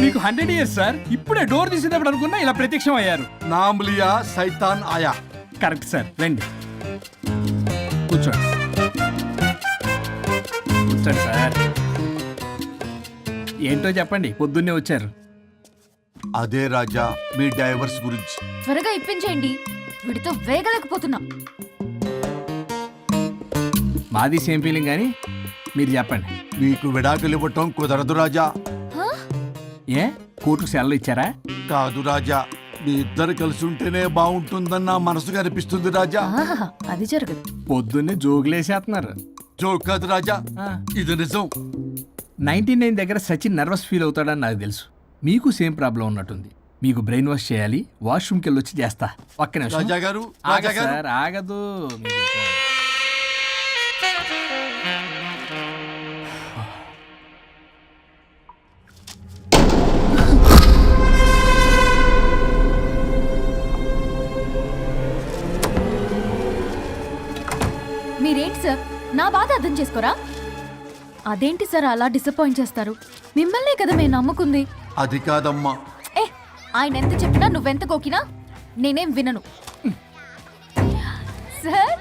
మీకు 100 years sir. ఇప్పుడే door తీసేటప్పుడు అనుకున్నా ఇలా ప్రత్యక్షం అయ్యారు. నామ్ లియా సైతాన్ ఆయా. కరెక్ట్ సార్, రండి కూర్చోండి. కూర్చోండి సార్. ఏంటో చెప్పండి, పొద్దున్నే వచ్చారు. అదే రాజా మీ డైవర్స్ గురించి. త్వరగా ఇప్పించేయండి, వీడితో వేగలేకపోతున్నా. మాది సేమ్ ఫీలింగ్ కానీ మీరు చెప్పండి. మీకు విడాకులు ఇవ్వటం కుదరదు రాజా. ఏ కోర్టుకు సెలవు ఇచ్చారా? కాదు రాజా, మీ ఇద్దరు కలిసి ఉంటేనే బాగుంటుందన్న మనసుకు అనిపిస్తుంది రాజా. అది జరగదు. పొద్దున్నే జోగులేసేస్తున్నారు. జోక్ కాదు రాజా, ఇది నిజం. 99 దగ్గర సచిన్ నర్వస్ ఫీల్ అవుతాడని నాకు తెలుసు. మీకు సేమ్ ప్రాబ్లం ఉన్నట్టుంది. మీకు బ్రెయిన్ వాష్ చేయాలి. వాష్రూమ్కి వెళ్ళి వచ్చి చేస్తా. పక్కన రాజా గారు, రాజా గారు. సార్ ఆగదు. మీరేంటి సార్ నా బాధ అర్థం చేసుకోరా? అదేంటి సార్ అలా డిసప్పాయింట్ చేస్తారు? మిమ్మల్నే కదా మేము నమ్ముకుంది. అది కాదమ్మా. ఏ ఆయన ఎంత చెప్పినా నువ్వెంత కోకినా నేనేం వినను. సార్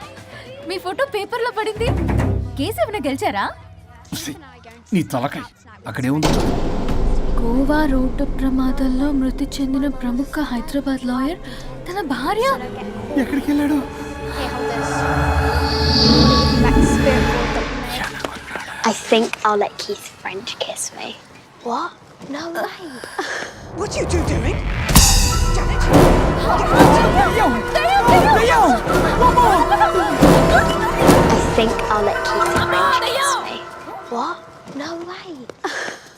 మీ ఫోటో పేపర్లో పడింది. కేసు ఏమైనా గెలిచారా? నీ తలకాయ అక్కడేముంది? గోవా రోడ్డు ప్రమాదంలో మృతి చెందిన ప్రముఖ హైదరాబాద్ లాయర్ తన భార్య ఎక్కడికి వెళ్ళాడు? I think I'll let Keith French kiss me. What? No way. What are you two doing? Janet! I think I'll let Keith French kiss me. What? No way.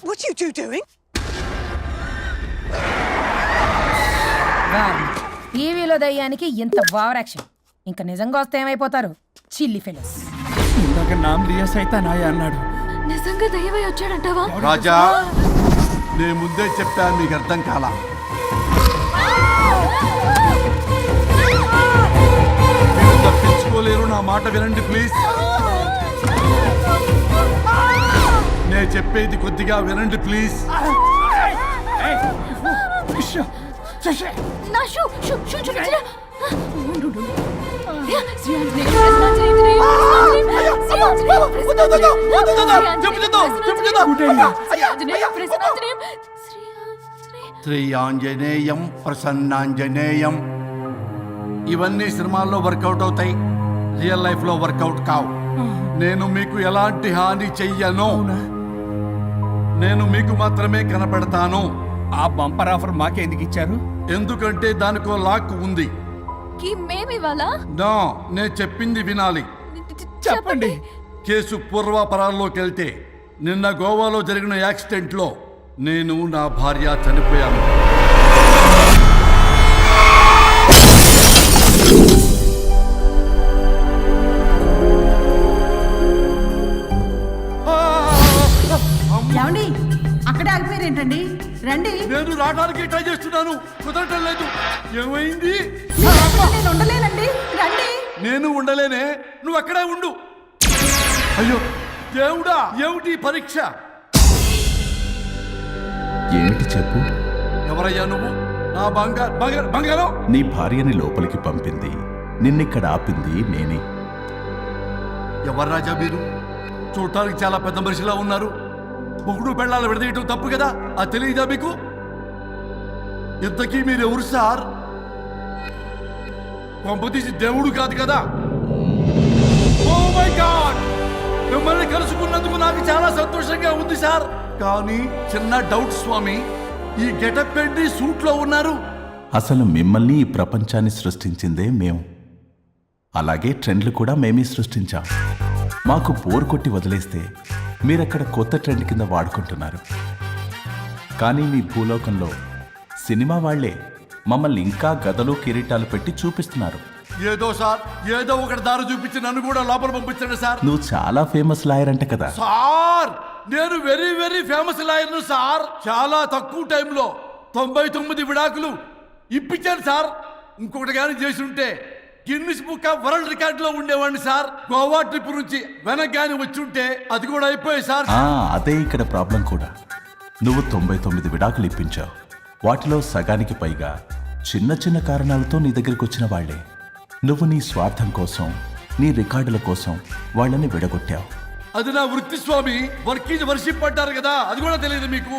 What are you two doing? టీవీలో దయ్యానికి ఇంత over action. ఇంకా నిజంగా వస్తే ఏమైపోతారు? చిల్లి fellows. ఇందాక నామ్ లియా సైతాన్ ఆయా అన్నాడు. నిజంగా దయ్యమై వచ్చాడంటావా? రాజా నేను ముందే చెప్పాను, మీకు అర్థం కాలా. మీరు తప్పించుకోలేరు, నా మాట వినండి ప్లీజ్. నేను చెప్పేది కొద్దిగా వినండి ప్లీజ్. నా షూ షూ షూ చూపించరా? శ్రీ ఆంజనేయం ప్రసన్నాంజనేయం. ఇవన్నీ సినిమాల్లో వర్కౌట్ అవుతాయి, రియల్ లైఫ్ లో వర్కౌట్ కావు. నేను మీకు ఎలాంటి హాని చెయ్యను. నేను మీకు మాత్రమే కనపడతాను. ఆ బంపర్ ఆఫర్ మాకే ఎందుకు ఇచ్చారు? ఎందుకంటే దానికో లాక్ ఉంది. మేమివాలా? నా నేను చెప్పింది వినాలి. చెప్పండి. కేసు పూర్వాపరాల్లోకి వెళ్తే నిన్న గోవాలో జరిగిన యాక్సిడెంట్ లో నేను నా భార్య చనిపోయాను. ఏమండి అక్కడే ఆగిపోయారేంటండి? రండి. నేను రావడానికి ట్రై చేస్తున్నాను, కుదరటం లేదు. ఏమైంది? నేను ఉండలేనండి, రండి. నేను ఉండలేనే, నువ్వు అక్కడే ఉండు. అయ్యో దేవుడా, ఏమిటి పరీక్ష? ఏంటి చెప్పు. ఎవరయ్యా నువ్వు? నా బంగారం. నీ భార్యని లోపలికి పంపింది, నిన్నిక్కడ ఆపింది నేనే. ఎవరు రాజా మీరు? చూడటానికి చాలా పెద్ద మనిషిలా ఉన్నారు. మొగుడు పెళ్ళాలు విడదీయటం తప్పు కదా, అది తెలియదా మీకు? ఇంతకీ మీరు ఎవరు సార్? కొంపతీసి దేవుడు కాదు కదా? ఓ మై గాడ్, మిమ్మల్ని కలుసుకున్నందుకు నాకు చాలా సంతోషంగా ఉంది సార్. కానీ చిన్న డౌట్ స్వామి, ఈ గెటప్ పెట్టి సూట్ లో ఉన్నారు. అసలు మిమ్మల్ని ఈ ప్రపంచాన్ని సృష్టించిందే మేము. అలాగే ట్రెండ్లు కూడా మేమే సృష్టించాం. మాకు బోర్ కొట్టి వదిలేస్తే మీరక్కడ కొత్త ట్రెండ్ కింద వాడుకుంటున్నారు. కానీ మీ భూలోకంలో సినిమా వాళ్లే మమ్మల్ని ఇంకా గదలు కిరీటాలు పెట్టి చూపిస్తున్నారు. ఏదో సార్, ఏదో ఒకటి దారి చూపించి నన్ను కూడా లోపల పంపించండి సార్. నువ్వు చాలా ఫేమస్ లాయర్ అంట కదా సార్? నేను వెరీ వెరీ ఫేమస్ లాయర్ను సార్. చాలా తక్కువ టైంలో 99 విడాకులు ఇప్పించాను సార్. ఇంకొకటి కానీ చేసి ఉంటే Guinness book of world record లో ఉండేవాడిని సార్. గోవా ట్రిప్ నుంచి వెనక్ గాని వచ్చి ఉంటే అది కూడా అయిపోయాయి సార్. అదే ఇక్కడ ప్రాబ్లం కూడా. నువ్వు 99 విడాకులు ఇప్పించావు. వాటిలో సగానికి పైగా చిన్న చిన్న కారణాలతో నీ దగ్గరికి వచ్చిన వాళ్లే. నువ్వు నీ స్వార్థం కోసం, నీ రికార్డుల కోసం వాళ్ళని విడగొట్టావు. అది నా వృత్తి స్వామి. వర్క్ ఈజ్ వర్షిప్ అంటారు కదా, అది కూడా తెలియదు మీకు.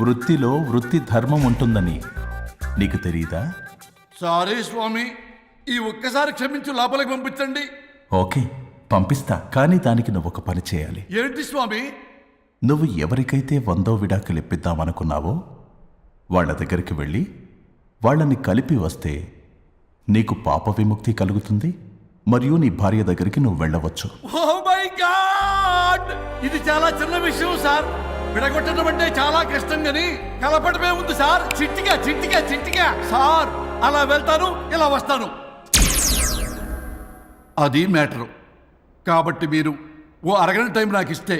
వృత్తిలో వృత్తి ధర్మం ఉంటుందని నీకు తెలియదా? సారీ స్వామి, ఈ ఒక్కసారి క్షమించు, లోపలికి పంపించండి. ఓకే, పంపిస్తా. కానీ దానికి నువ్వు ఒక పని చేయాలి. ఏంటి స్వామి? నువ్వు ఎవరికైతే 100వ విడాకులు ఇప్పిద్దామనుకున్నావో వాళ్ళ దగ్గరికి వెళ్ళి వాళ్ళని కలిపి వస్తే నీకు పాప విముక్తి కలుగుతుంది, మరియు నీ భార్య దగ్గరికి నువ్వు వెళ్ళవచ్చు. ఓ మై గాడ్, ఇది చాలా చిన్న విషయం సార్. విడగొట్టడం అంటే చాలా కష్టం గని కలపడమే ఉంది సార్. చిట్టిగా చిట్టిగా చిట్టిగా సార్. అలా వెళ్తాను, ఇలా వస్తాను, అది మ్యాటరు. కాబట్టి మీరు ఓ అరగంట టైం నాకు ఇస్తే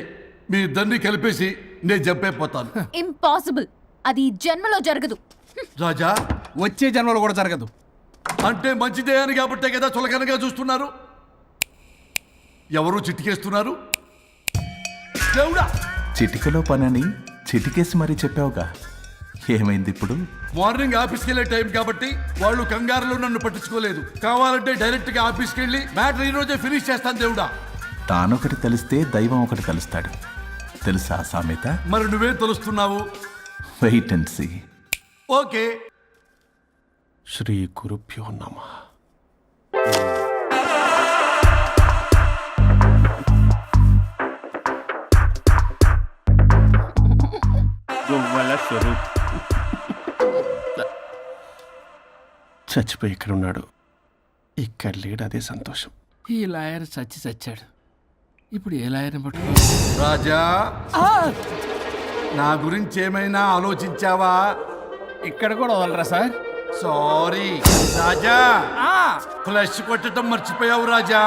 మీ ఇద్దరిని కలిపేసి నేను చంపైపోతాను. ఇంపాసిబుల్. అది ఈ జన్మలో జరగదు. రాజా, వచ్చే జన్మలో కూడా జరగదు. అంటే మంచిదే అని కాబట్టే కదా చులకనగా చూస్తున్నారు. ఎవరు చిట్టికేస్తున్నారు? దేవుడా, చిటికలో పనని చిటికేసి మరీ చెప్పావుగా, ఏమైంది ఇప్పుడు? మార్నింగ్ ఆఫీస్కి వెళ్ళే టైం కాబట్టి వాళ్ళు కంగారులో నన్ను పట్టించుకోలేదు. కావాలంటే డైరెక్ట్ గా ఆఫీస్కి వెళ్ళి మ్యాటర్ ఈ రోజే ఫినిష్ చేస్తాను. దేవుడా, తానొకటి తెలిస్తే దైవం ఒకటి కలుస్తాడు, తెలుసా సామెత? మరి నువ్వేం తెలుస్తున్నావు? Wait and see. ఓకే. శ్రీ గురుభ్యో నమః. గొవ్వల స్వరూప్ చచ్చిపోయి ఇక్కడ ఉన్నాడు. ఇక్కడ లేడు, అదే సంతోషం. ఈ లాయర్ చచ్చాడు. ఇప్పుడు ఏ లాయర్ని పట్టు? రాజా, నా గురించి ఏమైనా ఆలోచించావా? ఇక్కడ కూడా వదలరా సార్? సారీ రాజా, ఫ్లష్ కొట్టడం మర్చిపోయావు రాజా.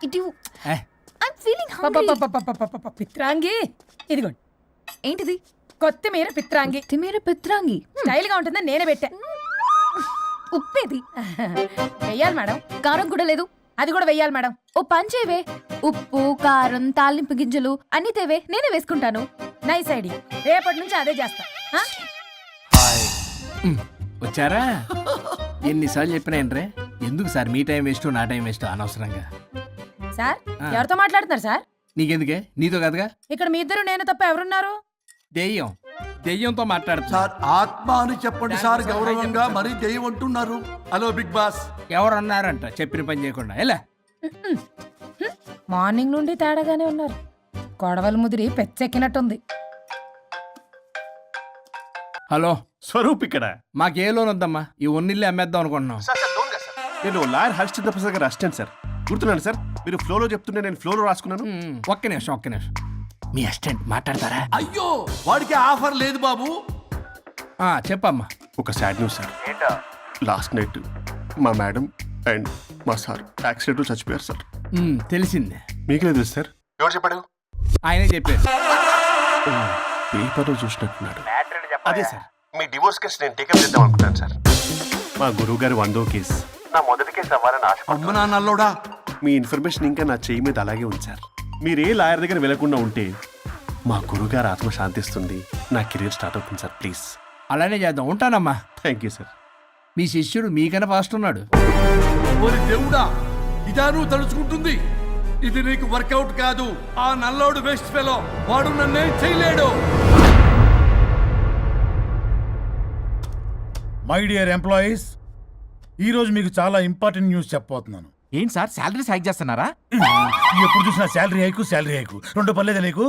ఇటు ఏ, ఐమ్ ఫీలింగ్ హంగ్రీ. పపపపపపపపప, పిత్రాంగి ఇదిగోండి. ఏంటిది? కొత్తిమీర పిత్రాంగి. తిమేర పిత్రాంగి. స్టైల్ గా ఉంటుందని నేనే పెట్టా. ఉప్పేది? వెయ్యాలి మేడం. కారం కూడా లేదు. అది కూడా వెయ్యాలి మేడం. ఓ పంచేవే. ఉప్పు, కారం, తాలింపు గింజలు అన్ని తేవే, నేనే వేసుకుంటాను. Nice idea. రేపటి నుంచి అదే చేస్తా. ఆ? వచ్చారా? ఎన్నిసార్లు చెప్పినా ఏంట్రే? ఎందుకు సార్ మీ టైం వేస్ట్, నా టైం వేస్ట్ అనవసరంగా? సార్, ఎవరితో మాట్లాడుతున్నారు సార్? నీకెందుకే? నీతో కదగా. ఇక్కడ మీ ఇద్దరు నేను తప్ప ఎవరున్నారు? దెయ్యంతో మాట్లాడుతున్నా. సార్, ఆత్మ అని చెప్పండి సార్, గౌరవంగా. మరీ దెయ్యం అంటున్నారు. Hello big boss. ఎవరు అన్నారంట చెప్పిన పని చేయకుండా? ఎలా? మార్నింగ్ నుండి తేడాగానే ఉన్నారు. గొడవల ముదిరి పెచ్చెక్కినట్టుంది. హలో, స్వరూప్ ఇక్కడ. మాకే లోన్ వద్దమ్మా. ఈ ఒన్నిల్లే అమ్మేద్దాం అనుకుంటున్నాం. నేను లాయర్ హరిశ్చంద్ర ప్రసాద్ గారు అసిస్టెంట్ సార్. గుర్తున్నాను సార్, మీరు ఫ్లోలో చెప్తుంటే నేను ఫ్లోలో రాసుకున్నాను. ఒక్క నిమిషం. మీ అసిస్టెంట్ మాట్లాడతారా? అయ్యో, వాడికి ఆఫర్ లేదు బాబు. చెప్పమ్మా. ఒక sad news sir. Last night మా మేడం అండ్ మా సార్ యాక్సిడెంట్ చచ్చిపోయారు సార్. తెలిసిందే. మీకే తెలుసు సార్. ఎవరు చెప్పాడు? ఆయనే చెప్పారు. పేపర్లో చూసినట్టున్నాడు. అదే సార్, మీ డివోర్స్ కేసు నేను టేకప్ చేద్దాం అనుకుంటాను సార్. మా గురువు గారి 100వ కేసు నా మొదటి కేసు అవ్వాలని ఆశ. అమ్మ నాన్నల్లోడా, మీ ఇన్ఫర్మేషన్ ఇంకా నా చేయి మీద అలాగే ఉంది సార్. మీరే లాయర్ దగ్గర వెళ్లకుండా ఉంటే మా గురువుగారు ఆత్మ శాంతిస్తుంది, నా కెరీర్ స్టార్ట్ అవుతుంది సార్. ప్లీజ్ అలానే చేద్దాం. ఉంటానమ్మా. Thank you sir. మీ శిష్యుడు మీకన్నా ఫాస్ట్ ఉన్నాడు. ఓరి దేవుడా, ఇదా నువ్వు తలుచుకుంటుంది? ఇది నీకు వర్కౌట్ కాదు. ఆ నల్లోడు వేస్ట్ ఫెలో, వాడు నన్నేం చేయలేడు. మై డియర్ ఎంప్లాయీస్, ఈరోజు మీకు చాలా ఇంపార్టెంట్ న్యూస్ చెప్పబోతున్నాను. ఏంటి సార్, శాలరీస్ హైక్ చేస్తున్నారా? ఎప్పుడు చూసినా శాలరీ హైకు రెండు పర్లేదా నీకు?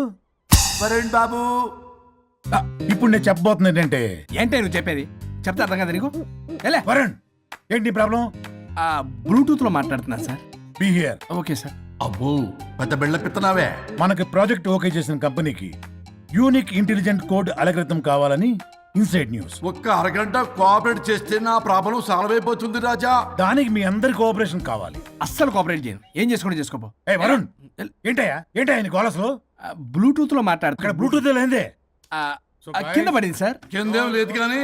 వరుణ్ బాబు, ఇప్పుడు నేను చెప్పబోతున్నా ఏంటంటే, ఏంటే నువ్వు చెప్పేది? చెప్తే అర్థం కదా నీకు? ఎలా? వరుణ్, ఏంటి ప్రాబ్లం? బ్లూటూత్ లో మాట్లాడుతున్నా sir. Be here. Okay sir. అబ్బో, పెద్ద బిళ్ళ పిత్తనావే. మనకి ప్రాజెక్ట్ ఓకే చేసిన కంపెనీకి యూనిక్ ఇంటెలిజెంట్ కోడ్ అలకృతం కావాలని ఇన్సైడ్ న్యూస్. ఒక్క అరగంట కోఆపరేట్ చేస్తే నా ప్రాబ్లం సాల్వ్ అయిపోతుంది రాజా. దానికి మీ అందరి కోఆపరేషన్ కావాలి. అస్సలు కోఆపరేట్ చేయను. ఏం చేసుకోండి చేసుకోపో. ఏ వరుణ్, ఏంటయ్యా నీ గోలసలు? బ్లూటూత్ లో ఇక్కడ మాట్లాడుతున్నా. బ్లూటూత్ లేదే. కింద పడింది సార్. కిందేం లేదు కానీ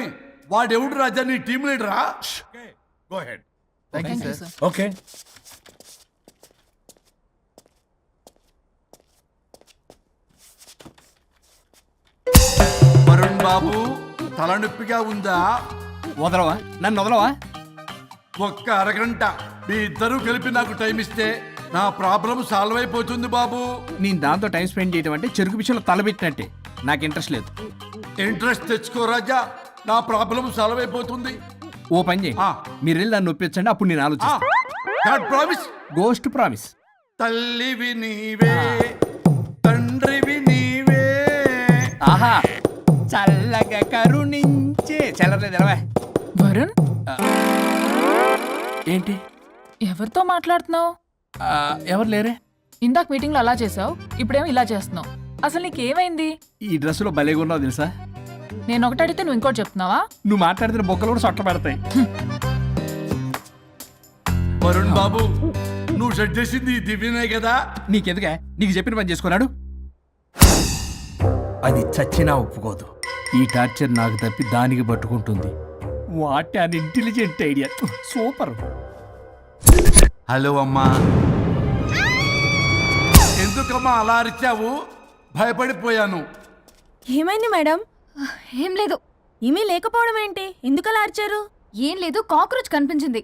వాడెవడు రాజా? నీ టీం లీడరా? Go ahead. సార్. ఓకే. బాబు తలనొప్పిగా ఉందా? వదలవా? నన్ను వదలవా? ఒక్క అరగంట మీ ఇద్దరూ కలిపి నాకు టైం ఇస్తే నా ప్రాబ్లం సాల్వ్ అయిపోతుంది బాబు. నేను దాంతో టైం స్పెండ్ చేయడం అంటే చెరుకు విషయంలో తలబెట్టినట్టే. నాకు ఇంట్రెస్ట్ లేదు. ఇంట్రెస్ట్ తెచ్చుకో రాజా, నా ప్రాబ్లం సాల్వ్ అయిపోతుంది. ఓ పని చేయి, ఆ. మీరు వెళ్ళి నన్ను ఒప్పించండి, అప్పుడు నేను ఆలోచిస్తాను. God promise. Ghost promise. తల్లివి నీవే, తండ్రివి నీవే. ఆహా, చల్లగా కరుణించే చల్లలేదు ఎలవా. వరుణ్, ఏంటి? ఎవరితో మాట్లాడుతున్నావు? ఎవరు లేరే? ఇందాక మీటింగ్ లో అలా చేసావు, ఇప్పుడేమో ఇలా చేస్తున్నావు. అసలు నీకేమైంది? ఈ డ్రెస్సులో భలేగా ఉన్నావు తెలుసా? నేను ఒకటి అడిగితే నువ్వు ఇంకోటి చెప్తున్నావా? నువ్వు మాట్లాడితే బొక్కలు కూడా సొట్ట పడతాయి. వరుణ్ బాబు, నువ్వు సెట్ చేసింది ఈ దివ్యనే కదా? నీకెందుకే? నీకు చెప్పిన పని చేసుకున్నాడు. అది చచ్చినా ఒప్పుకోదు. ఈ టార్చర్ నాకు తప్పి దానికి పట్టుకుంటుంది. What an intelligent idea. Super. Hello అమ్మా. ఎందుకమ్మా అలా అరిచావు? భయపడిపోయాను. ఏమైంది మేడం? ఏం లేదు. ఏమీ లేకపోవడం ఏంటి? ఎందుకలా అరిచారు? ఏం లేదు, కాక్రోచ్ కనిపించింది.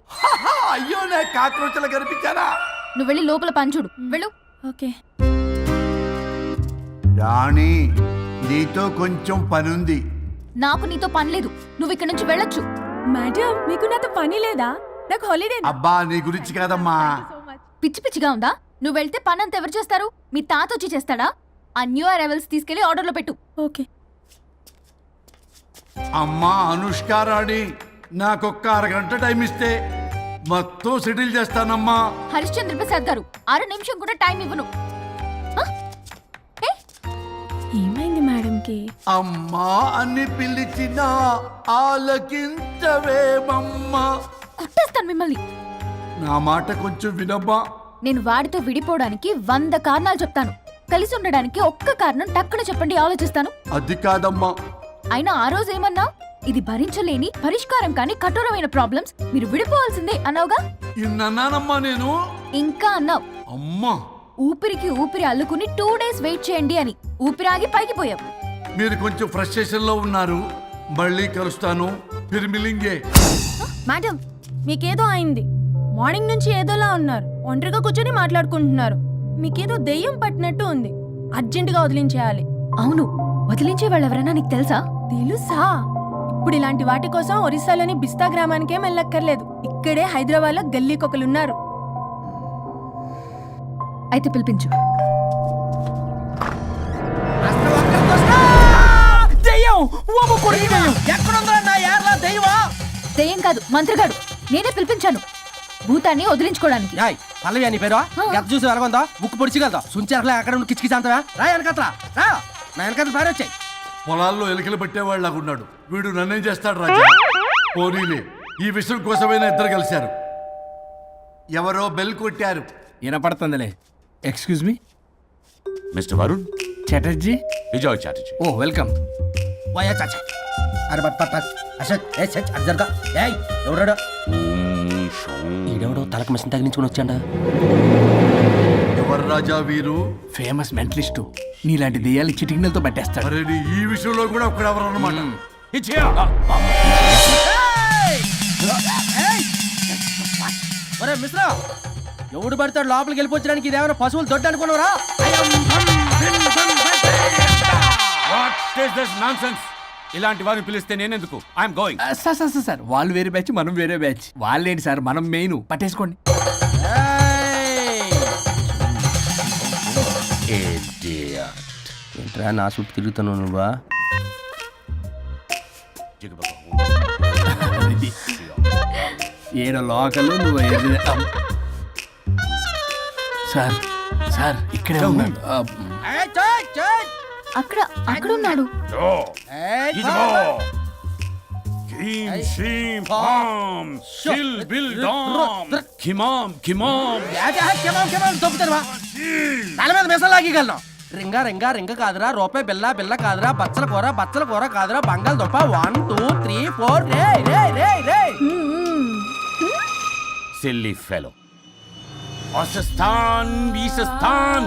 అయ్యో, నా కాక్రోచ్లు కనిపించారా? నువ్వు వెళ్ళి లోపల పని చూడు. వెళ్ళు. ఓకే. రాణి, నీతో కొంచెం పనుంది. నాకు నీతో పని లేదు. నువ్వు ఇక్కడ నుంచి వెళ్ళొచ్చు. మేడం, మీకు నాతో పని లేదా? నాకు హాలిడే. అబ్బా, నీ గురించి కాదమ్మా. పిచ్చి పిచ్చిగా ఉందా? నువ్వు వెళ్తే పని అంతా ఎవరు చేస్తారు? మీ తాత వచ్చి చేస్తాడా? ఆ న్యూ అరైవల్స్ తీసుకెళ్లి ఆర్డర్లో పెట్టు. ఓకే. అమ్మా అనుష్క రాణి, నాకొక్క అరగంట టైం ఇస్తే మొత్తం సెటిల్ చేస్తానమ్మా. హరిశ్చంద్ర ప్రసాద్ గారు, 6 నిమిషం కూడా టైం ఇవ్వను. ఏమైంది మేడంకి? అమ్మా అని పిలిచినా ఆలకించవేమమ్మా. కుట్టేస్తాను మిమ్మల్ని. నా మాట కొంచెం వినమ్మా. నేను వాడితో విడిపోవడానికి 100 కారణాలు చెప్తాను. కలిసి ఉండడానికి ఒక్క కారణం టక్కున చెప్పండి, ఆలోచిస్తాను. అది కాదమ్మా. అయినా ఆ రోజు ఏమన్నా? ఇది భరించలేని పరిష్కారం కాని కఠోరమైన ప్రాబ్లమ్స్, మీరు విడిపోవాల్సిందే అన్నావుగా. ఇన్నానమ్మా నేను. ఇంకా అన్నావు. అమ్మా, ఊపిరికి ఊపిరి అల్లుకుని 2 days వెయిట్ చేయండి అని. ఊపిరాగి పైకి పోయావు. మీరు కొంచెం ఫ్రస్ట్రేషన్ లో ఉన్నారు. మళ్ళీ కలుస్తాను. ఫిర్మిలింగే. మేడం, మీకేదో అయింది. మార్నింగ్ నుంచి ఏదోలా ఉన్నారు. ఒంటరిగా కూర్చొని మాట్లాడుకుంటున్నారు. మీకేదో దెయ్యం పట్టినట్టు ఉంది. అర్జెంటుగా వదిలించేయాలి. అవును, వదిలించే వాళ్ళెవరైనా నీకు తెలుసా? తెలుసా? ఇప్పుడు ఇలాంటి వాటి కోసం ఒరిస్సాలోని బిస్తా గ్రామానికేం వెళ్ళక్కర్లేదు. ఇక్కడే హైదరాబాద్లో గల్లీకొకలున్నారు. అయితే పిలిపించు. దెయ్యం కాదు, మంత్రగాడు. నేనే పిలిపించాను భూతాన్ని వదిలించుకోవడానికి. పల్లవి అని పేరు గత చూసి వెలగొందా ముక్కు పొడిచిగలదా సుంచరలే అక్కడ ఉండి కిచకిచ అంతవా రా వెనకట్రా రా నా వెనకట్ల పారి వచ్చాయి. పొలాల్లో ఎలుకలు పట్టేవాళ్ళగా ఉన్నాడు వీడు. నన్నేం చేస్తాడు రాజా? పోనీలే, ఈ విషయం కోసమైనా ఇద్దరు కలిశారు. ఎవరో బెల్ కొట్టారు. వినపడుతుందిలే. Excuse me, mister Varun, Chatterjee. Vijay Chatterjee. Oh, welcome. వయా చాచా అరే బట్ పట్ పట్ అశోక్ ఏ సచ్ అర్జర్గా ఏయ్ ఎవరాడు? ఈడెవడో తలకు మిషన్ తగిలించుకుని వచ్చాడా? ఎవరు రాజా వీరు? Famous mentalist. నీలాంటి దెయ్యాలు చిటికినలతో పట్టేస్తాడు. అరే, నీ ఈ విషయంలో కూడా ఒకడెవరు అన్నమాట. ఒరే మిశ్రా, ఎవడు పడతాడు లోపలికి వెళ్ళిపోవడానికి? ఇదేమైనా పశువులు దొడ్డు అనుకున్నారా? ఇలాంటి వారిని పిలిస్తే నేనెందుకు? I'm going. సార్ వాళ్ళు వేరే బ్యాచ్, మనం వేరే బ్యాచ్. వాళ్ళేంటి సార్, మనం మెయిన్. పట్టేసుకోండి. ఏంట్రా నా చుట్టూ తిరుగుతాను నువ్వా? ఏడో లోకలు నువ్వు సార్. సార్ ఇక్కడే ఉన్నాడు. అక్కడ అక్కడ ఉన్నాడు. తల మీద మిసం లాగగలను. రింగా రింగా రింగ కాదురా, రూపాయి బిల్ల బిల్ల కాదురా, బచ్చల కూర కాదురా, బంగాళదుంప 1 2 3 4 రే రే రే రే. Silly fellow. అసస్థాన్ వీసస్థాన్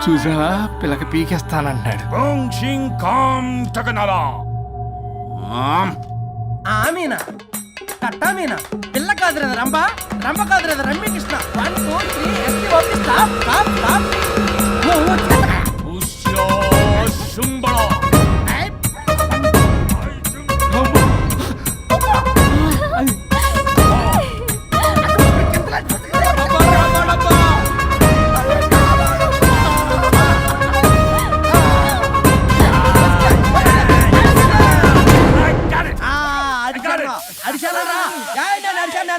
చూసావా పిల్లకి పీకేస్తానంటున్నాడు. ఆమీనా కట్టామీనా పిల్ల కాదురా రంభ రంభ కాదురా Ramyakrishna 1 2 3 S T O P stop stop stop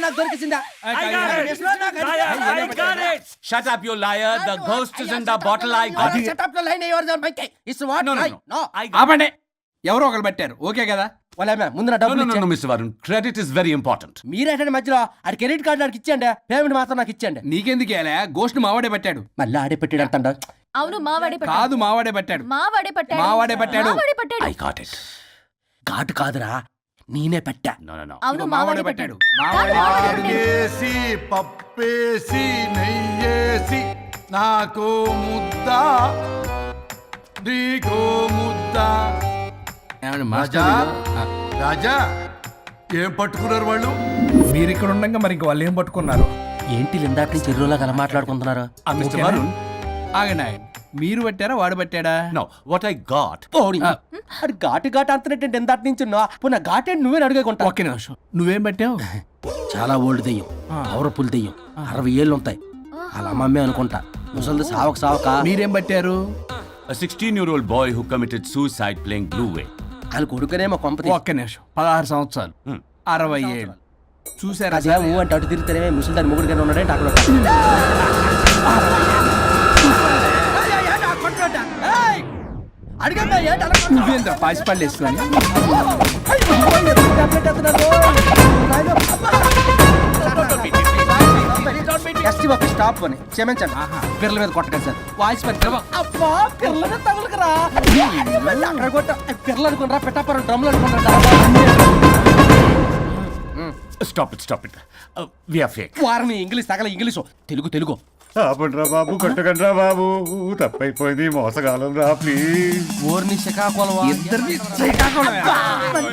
నాకు దొరికిందా Shut up, you liar. The ghost is in the bottle. I got it. Shut up the line yours on my case. It's what? No, no, no. No. ఆపండి. ఎవరో ఒకరు పెట్టారు okay కదా. వాళ్ళ ముందు నా No, డబ్బులు no, no, ఇచ్చేయండి. no, Mr. Varun. Credit is very important. మీరేంటంటే మధ్యలో ఆడి క్రెడిట్ కార్డు నాకు ఇచ్చేయండి పేమెంట్ మాత్రం నాకు ఇచ్చేయండి నీకెందుకు ఇలా గోష్ట్ మావాడే పెట్టాడు. మళ్ళీ ఆడే పెట్టాడు అంటాడు అవును మావాడే పట్టాడు. కాదు మావాడే పెట్టాడు. మావాడే పట్టాడు. మావాడే పట్టాడు. మావాడే పట్టాడు. I got it. ఘాటు కాదురా నేనే పెట్టా No, no, no. అవును మావాడే మావాడే పట్టాడు. పట్టాడు. మావాడే కాదు, మావాడే పట్టాడు. పట్టాడు. వేసి పప్పేసి నెయ్యేసి నాకు ముద్ద నీకో ముద్ద. ఏమండి రాజా మాస్టర్ రాజా ఏం పట్టుకున్నారు వాళ్ళు? మీరు ఇక్కడ ఉండగా మరి ఇంక వాళ్ళు ఏం పట్టుకున్నారు? ఏంటి ఇందాక నుంచి చెరువులా కల మాట్లాడుకుంటున్నారు Mr. Varun. ఆగండి మీరు పట్టారా వాడు పట్టాడా? No, what I got. ఓడి అది ఘాటు ఘాటు అంటున్నట్టు ఇందాక నుంచి నా ఘాటు ఏంటి నువ్వే అడిగేకుంటా ఒక్క నిమిషం నువ్వేం పట్టావు? చాలా ఓల్డ్ దెయ్యం పవర్ఫుల్ దెయ్యం 60 ఏళ్ళు ఉంటాయి అలా అమ్మమ్మే అనుకుంటా ముసలిది సావక సావక మీరేం పట్టారు? A 16-year-old boy who committed suicide playing Blue Way. వాళ్ళ కొడుకునేమో కొంపతి ఒక్క నిమిషం 16 సంవత్సరాలు 60 ఏళ్ళు చూసారా? అదే ఊ అంటే అటు తిరిగితేనే ముసలి దాని ముగ్గురు కింద ఉన్నాడే అక్కడ అడిగమ్మా నువ్వేంద్ర పాసిపళ్ళు వేసుకొని ఎస్టీ బాబు స్టాప్ అని క్షమించండి పిల్లల మీద కొట్టకండి సార్ వాయిస్ పని అబ్బా పిల్లల మీద తగులుకురా అక్కడ కొట్ట పిల్లలు అనుకున్నారా పెట్టాపరం డ్రమ్లు అనుకున్నారా Stop it, stop it. We are fake. వారిని ఇంగ్లీష్ తగల ఇంగ్లీషు తెలుగు తెలుగు ఆపండ్రా బాబు కొట్టకండ్రా బాబు తప్పైపోయింది మోసగాలం రా ప్లీజ్ ఊరిని శ్రీకాకుళం ఇద్దరిని శ్రీకాకుళం